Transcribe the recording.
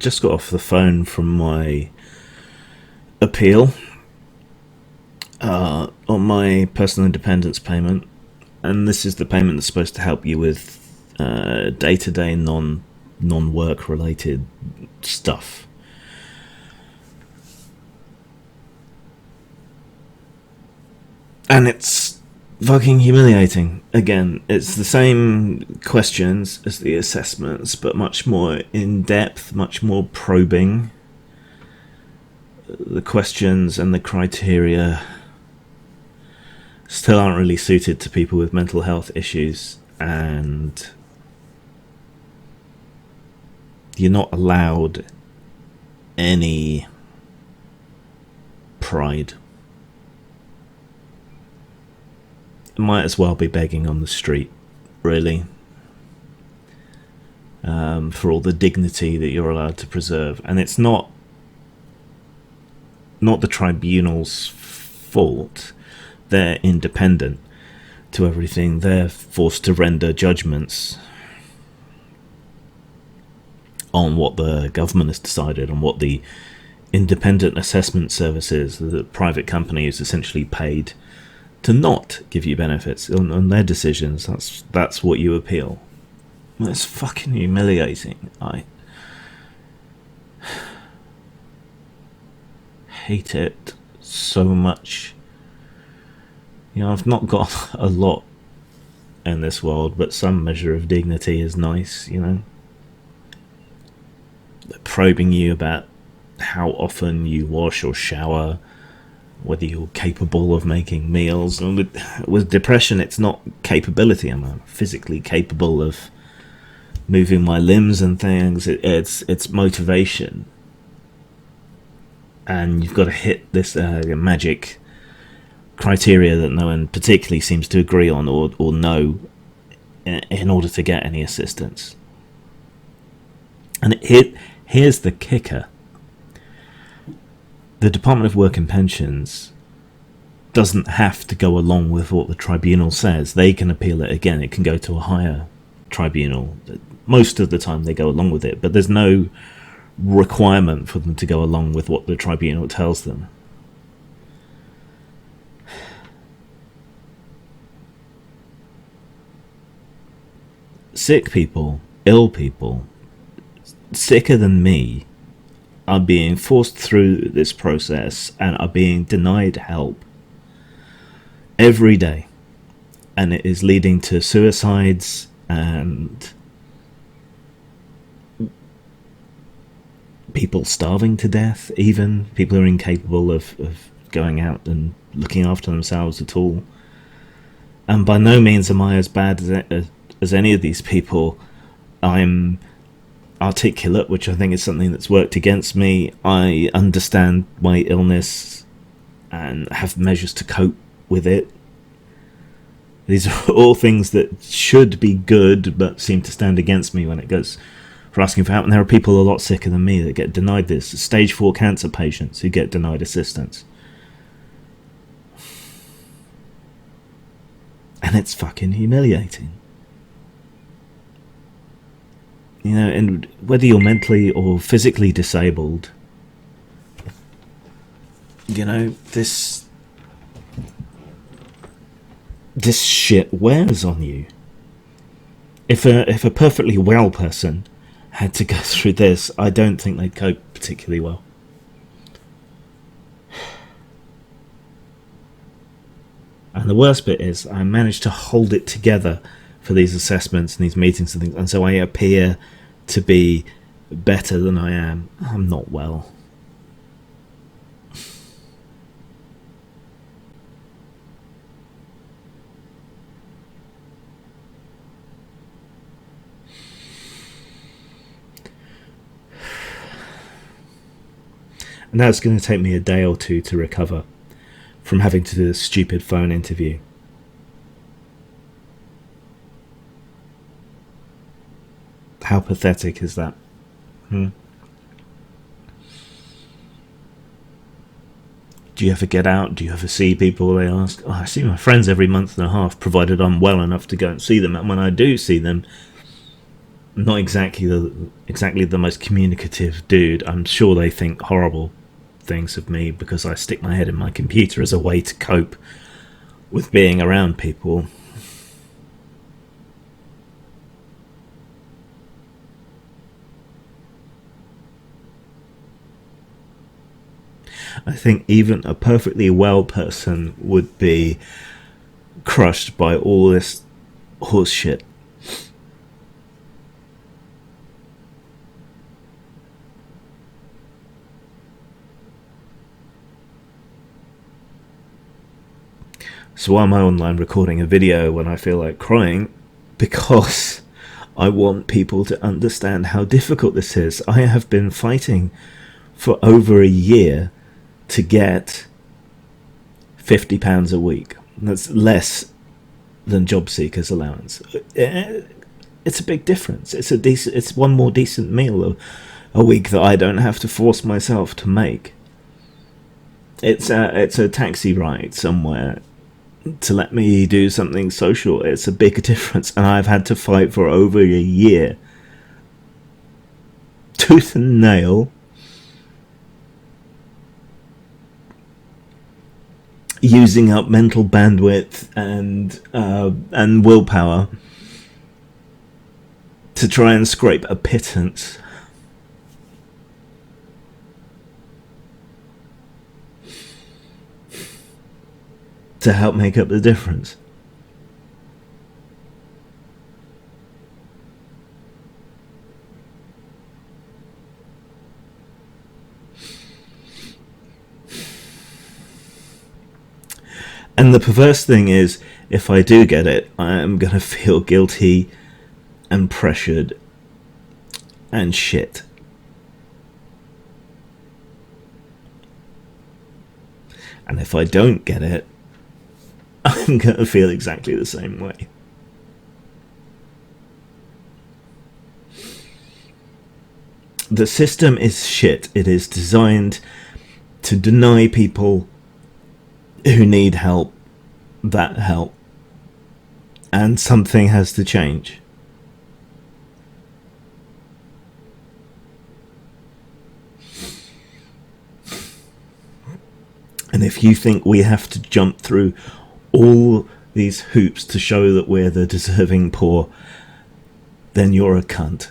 just got off the phone from my appeal on my personal independence payment, and this is the payment that's supposed to help you with day-to-day non-work related stuff. And it's fucking humiliating. Again, it's the same questions as the assessments, but much more in-depth, much more probing. The questions and the criteria still aren't really suited to people with mental health issues, and you're not allowed any pride. Might as well be begging on the street, really, for all the dignity that you're allowed to preserve. And it's not the tribunal's fault. They're independent to everything. They're forced to render judgments on what the government has decided, on what the independent assessment services, the private company is essentially paid to not give you benefits on their decisions. That's what you appeal. It's fucking humiliating. I hate it so much. You know, I've not got a lot in this world, but some measure of dignity is nice, you know. Probing you about how often you wash or shower, whether you're capable of making meals. And with depression, it's not capability. I'm physically capable of moving my limbs and things. It's motivation. And you've got to hit this magic criteria that no one particularly seems to agree on or know in order to get any assistance. And here's the kicker. The Department of Work and Pensions doesn't have to go along with what the tribunal says. They can appeal it again. It can go to a higher tribunal. Most of the time they go along with it, but there's no requirement for them to go along with what the tribunal tells them. Sick people, ill people, sicker than me, are being forced through this process and are being denied help every day. And it is leading to suicides and people starving to death, even people who are incapable of going out and looking after themselves at all. And by no means am I as bad as any of these people. I'm articulate, which I think is something that's worked against me. I understand my illness and have measures to cope with it. These are all things that should be good but seem to stand against me when it goes for asking for help. And there are people a lot sicker than me that get denied this. Stage 4 cancer patients who get denied assistance. And it's fucking humiliating. You know, and whether you're mentally or physically disabled, you know, this shit wears on you. If a perfectly well person had to go through this, I don't think they'd cope particularly well. And the worst bit is I managed to hold it together for these assessments and these meetings and things, and so I appear to be better than I am. I'm not well. And now it's going to take me a day or two to recover from having to do this stupid phone interview. How pathetic is that? Do you ever get out? Do you ever see people? They ask. I see my friends every month and a half, provided I'm well enough to go and see them. And when I do see them, not exactly the most communicative dude. I'm sure they think horrible things of me because I stick my head in my computer as a way to cope with being around people. I think even a perfectly well person would be crushed by all this horse shit. So why am I online recording a video when I feel like crying? Because I want people to understand how difficult this is. I have been fighting for over a year to get £50 a week. That's less than job seekers allowance. It's a big difference. It's one more decent meal a week that I don't have to force myself to make. It's a taxi ride somewhere to let me do something social. It's a big difference, and I've had to fight for over a year, tooth and nail, using up mental bandwidth and willpower to try and scrape a pittance. To help make up the difference. And the perverse thing is, if I do get it, I am going to feel guilty and pressured and shit. And if I don't get it, I'm going to feel exactly the same way. The system is shit. It is designed to deny people who need help that help. And something has to change. And if you think we have to jump through all these hoops to show that we're the deserving poor, then you're a cunt.